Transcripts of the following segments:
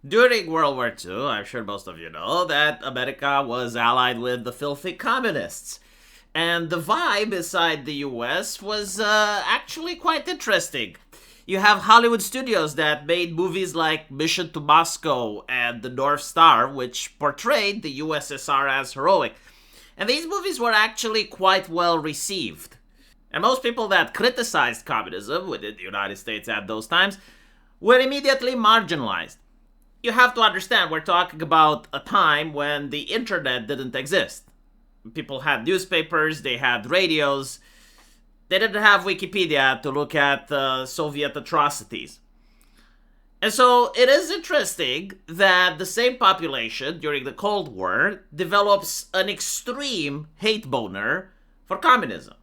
During World War II, I'm sure most of you know that America was allied with the filthy communists. And the vibe inside the US was actually quite interesting. You have Hollywood studios that made movies like Mission to Moscow and The North Star, which portrayed the USSR as heroic. And these movies were actually quite well received. And most people that criticized communism within the United States at those times were immediately marginalized. You have to understand, we're talking about a time when the internet didn't exist. People had newspapers, they had radios, they didn't have Wikipedia to look at Soviet atrocities. And so it is interesting that the same population during the Cold War develops an extreme hate boner for communism.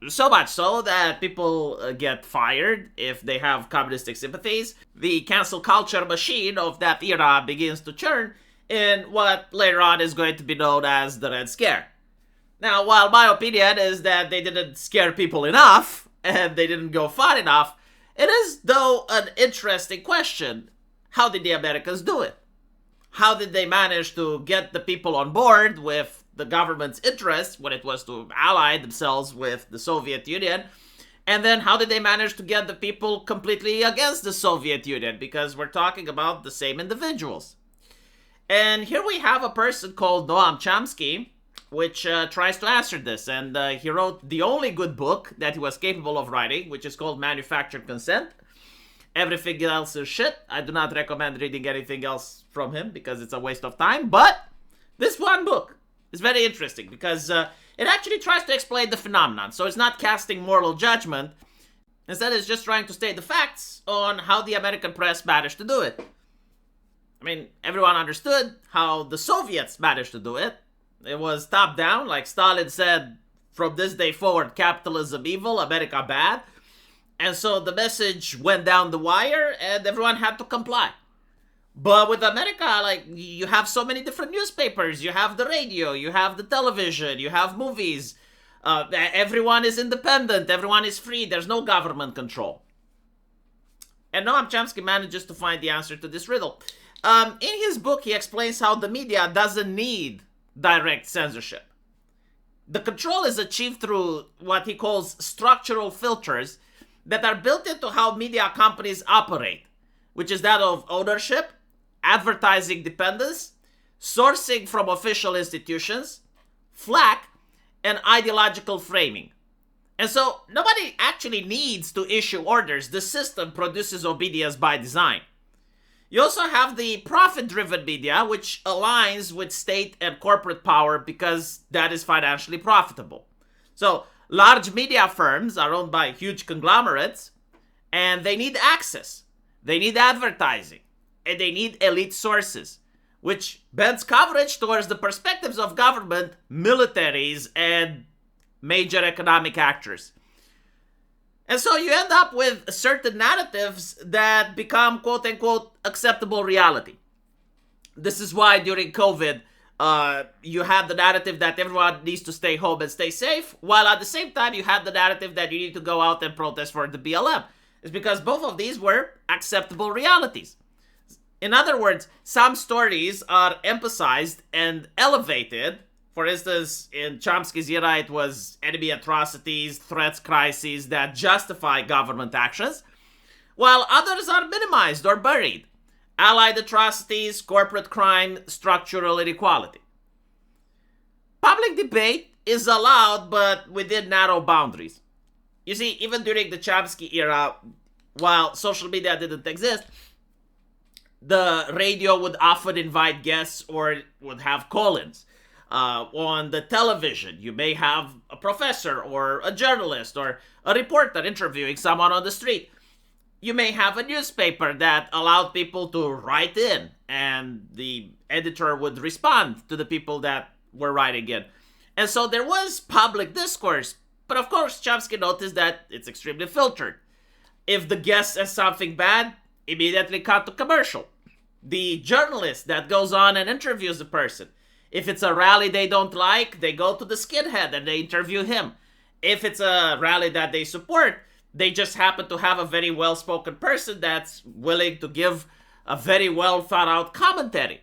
So much so that people get fired if they have communistic sympathies. The cancel culture machine of that era begins to churn in what later on is going to be known as the Red Scare. Now, while my opinion is that they didn't scare people enough and they didn't go far enough, it is, though, an interesting question. How did the Americans do it? How did they manage to get the people on board with the government's interest when it was to ally themselves with the Soviet Union? And then how did they manage to get the people completely against the Soviet Union? Because we're talking about the same individuals. And here we have a person called Noam Chomsky, which tries to answer this. And he wrote the only good book that he was capable of writing, which is called Manufactured Consent. Everything else is shit. I do not recommend reading anything else from him because it's a waste of time. But this one book is very interesting because it actually tries to explain the phenomenon. So it's not casting moral judgment. Instead, it's just trying to state the facts on how the American press managed to do it. I mean, everyone understood how the Soviets managed to do it. It was top down, like Stalin said, from this day forward, capitalism evil, America bad. And so the message went down the wire and everyone had to comply. But with America, like, you have so many different newspapers, you have the radio, you have the television, you have movies. Everyone is independent, everyone is free, there's no government control. And Noam Chomsky manages to find the answer to this riddle. In his book, he explains how the media doesn't need direct censorship. The control is achieved through what he calls structural filters that are built into how media companies operate, which is that of ownership, advertising dependence, sourcing from official institutions, flack, and ideological framing. And so nobody actually needs to issue orders. The system produces obedience by design. You also have the profit-driven media, which aligns with state and corporate power because that is financially profitable. So large media firms are owned by huge conglomerates, and they need access. They need advertising, and they need elite sources, which bends coverage towards the perspectives of government, militaries, and major economic actors. And so you end up with certain narratives that become quote-unquote acceptable reality. This is why during COVID, you had the narrative that everyone needs to stay home and stay safe, while at the same time you had the narrative that you need to go out and protest for the BLM. It's because both of these were acceptable realities. In other words, some stories are emphasized and elevated. For instance, in Chomsky's era, it was enemy atrocities, threats, crises that justify government actions, while others are minimized or buried. Allied atrocities, corporate crime, structural inequality. Public debate is allowed, but within narrow boundaries. You see, even during the Chomsky era, while social media didn't exist, the radio would often invite guests or would have call-ins. On the television, you may have a professor or a journalist or a reporter interviewing someone on the street. You may have a newspaper that allowed people to write in, and the editor would respond to the people that were writing in. And so there was public discourse, but of course Chomsky noticed that it's extremely filtered. If the guest says something bad, immediately cut to commercial. The journalist that goes on and interviews the person, if it's a rally they don't like, they go to the skinhead and they interview him. If it's a rally that they support, they just happen to have a very well-spoken person that's willing to give a very well thought out commentary.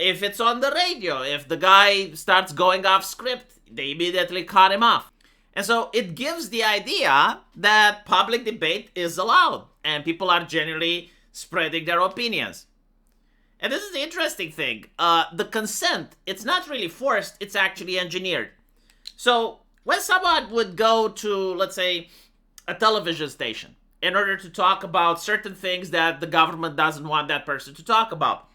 If it's on the radio, if the guy starts going off script, they immediately cut him off. And so it gives the idea that public debate is allowed and people are generally spreading their opinions. And this is the interesting thing. The consent, it's not really forced, it's actually engineered. So when someone would go to, let's say, a television station in order to talk about certain things that the government doesn't want that person to talk about,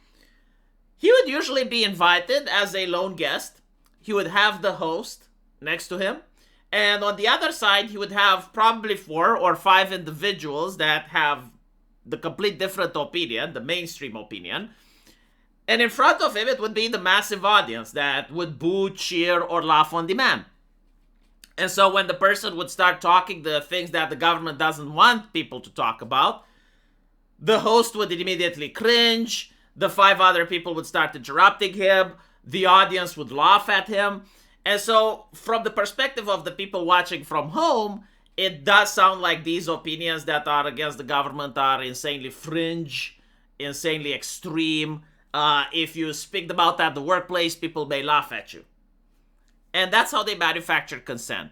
he would usually be invited as a lone guest. He would have the host next to him. And on the other side, he would have probably 4 or 5 individuals that have the complete different opinion, the mainstream opinion. And in front of him, it would be the massive audience that would boo, cheer, or laugh on demand. And so when the person would start talking the things that the government doesn't want people to talk about, the host would immediately cringe, the 5 other people would start interrupting him, the audience would laugh at him. And so from the perspective of the people watching from home, it does sound like these opinions that are against the government are insanely fringe, insanely extreme. If you speak about that at the workplace, people may laugh at you. And that's how they manufacture consent.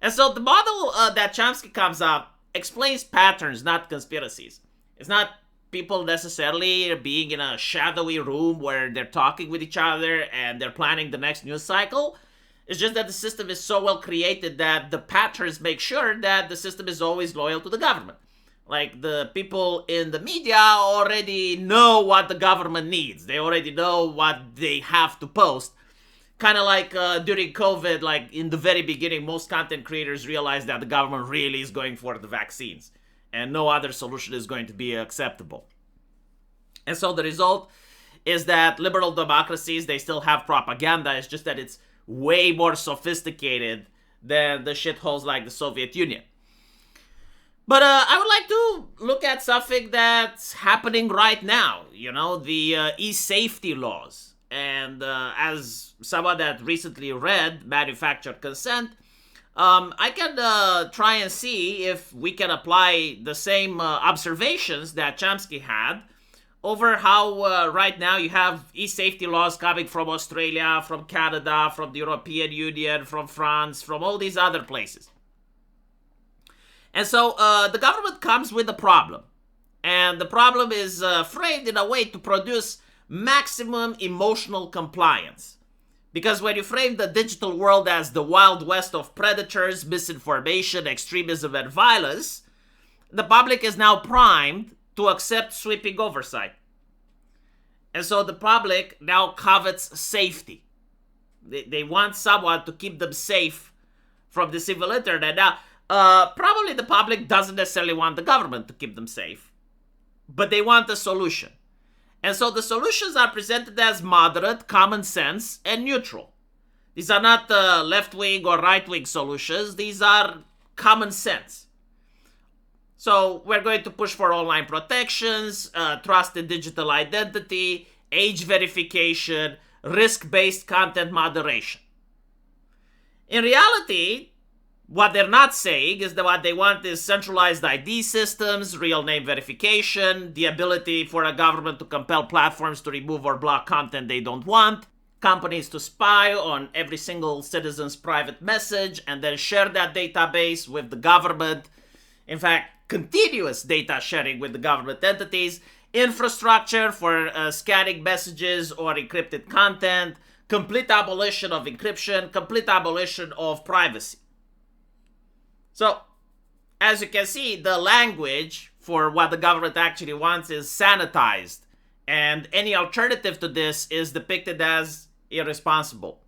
And so the model that Chomsky comes up explains patterns, not conspiracies. It's not people necessarily being in a shadowy room where they're talking with each other and they're planning the next news cycle. It's just that the system is so well created that the patterns make sure that the system is always loyal to the government. Like the people in the media already know what the government needs. They already know what they have to post. Kind of like during COVID, like in the very beginning, most content creators realized that the government really is going for the vaccines and no other solution is going to be acceptable. And so the result is that liberal democracies, they still have propaganda. It's just that it's way more sophisticated than the shitholes like the Soviet Union. But I would like to look at something that's happening right now, you know, the e-safety laws. And as someone that recently read Manufactured Consent, I can try and see if we can apply the same observations that Chomsky had over how right now you have e-safety laws coming from Australia, from Canada, from the European Union, from France, from all these other places. And so the government comes with a problem. And the problem is framed in a way to produce maximum emotional compliance. Because when you frame the digital world as the Wild West of predators, misinformation, extremism, and violence, the public is now primed to accept sweeping oversight. And so the public now covets safety. They want someone to keep them safe from the civil internet. Now, probably the public doesn't necessarily want the government to keep them safe, but they want a solution. And so the solutions are presented as moderate, common sense, and neutral. These are not left-wing or right-wing solutions. These are common sense. So we're going to push for online protections, trusted digital identity, age verification, risk-based content moderation. In reality, what they're not saying is that what they want is centralized ID systems, real name verification, the ability for a government to compel platforms to remove or block content they don't want, companies to spy on every single citizen's private message and then share that database with the government. In fact, continuous data sharing with the government entities, infrastructure for scanning messages or encrypted content, complete abolition of encryption, complete abolition of privacy. So, as you can see, the language for what the government actually wants is sanitized, and any alternative to this is depicted as irresponsible.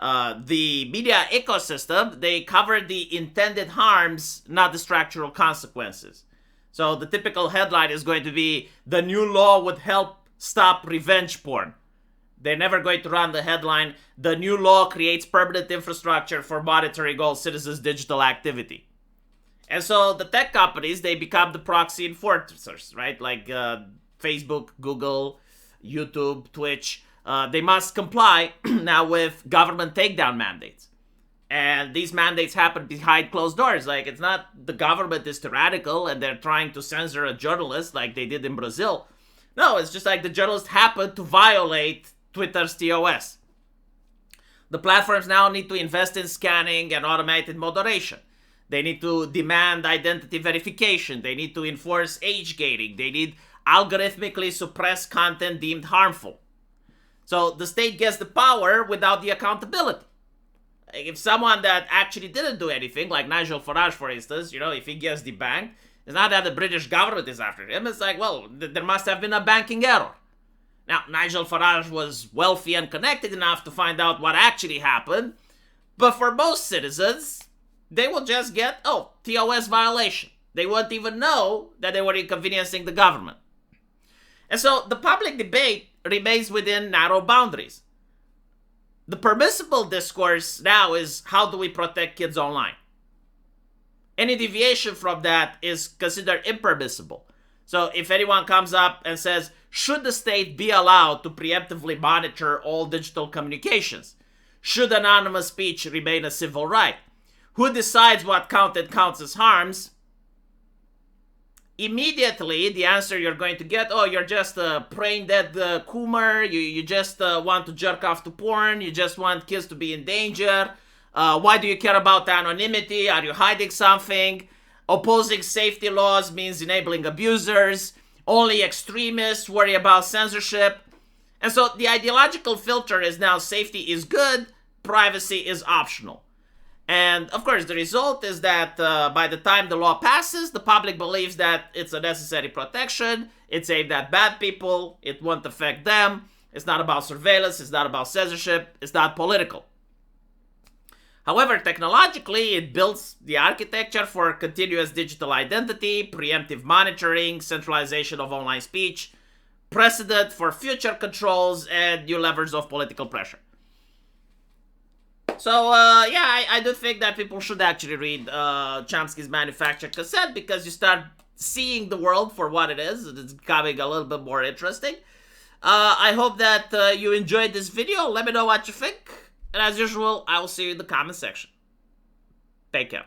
The media ecosystem, they cover the intended harms, not the structural consequences. So the typical headline is going to be, the new law would help stop revenge porn. They're never going to run the headline, the new law creates permanent infrastructure for monitoring all citizens' digital activity. And so the tech companies, they become the proxy enforcers, right? Like Facebook, Google, YouTube, Twitch. They must comply now with government takedown mandates. And these mandates happen behind closed doors. Like, it's not the government is tyrannical and they're trying to censor a journalist like they did in Brazil. No, it's just like the journalist happened to violate Twitter's TOS. The platforms now need to invest in scanning and automated moderation. They need to demand identity verification. They need to enforce age gating. They need algorithmically suppress content deemed harmful. So the state gets the power without the accountability. If someone that actually didn't do anything, like Nigel Farage, for instance, if he gets debanked, it's not that the British government is after him. It's like, well, there must have been a banking error. Now, Nigel Farage was wealthy and connected enough to find out what actually happened. But for most citizens, they will just get, TOS violation. They won't even know that they were inconveniencing the government. And so the public debate remains within narrow boundaries. The permissible discourse now is, how do we protect kids online? Any deviation from that is considered impermissible. So if anyone comes up and says, should the state be allowed to preemptively monitor all digital communications? Should anonymous speech remain a civil right? Who decides what content counts as harms? Immediately, the answer you're going to get, you're just a brain dead coomer, you just want to jerk off to porn, you just want kids to be in danger, why do you care about anonymity, are you hiding something, opposing safety laws means enabling abusers, only extremists worry about censorship. And so the ideological filter is now safety is good, privacy is optional. And of course, the result is that by the time the law passes, the public believes that it's a necessary protection. It's aimed at bad people. It won't affect them. It's not about surveillance. It's not about censorship. It's not political. However, technologically, it builds the architecture for continuous digital identity, preemptive monitoring, centralization of online speech, precedent for future controls, and new levers of political pressure. So, I do think that people should actually read Chomsky's Manufactured Consent, because you start seeing the world for what it is, and it's becoming a little bit more interesting. I hope that you enjoyed this video. Let me know what you think. And as usual, I will see you in the comment section. Take care.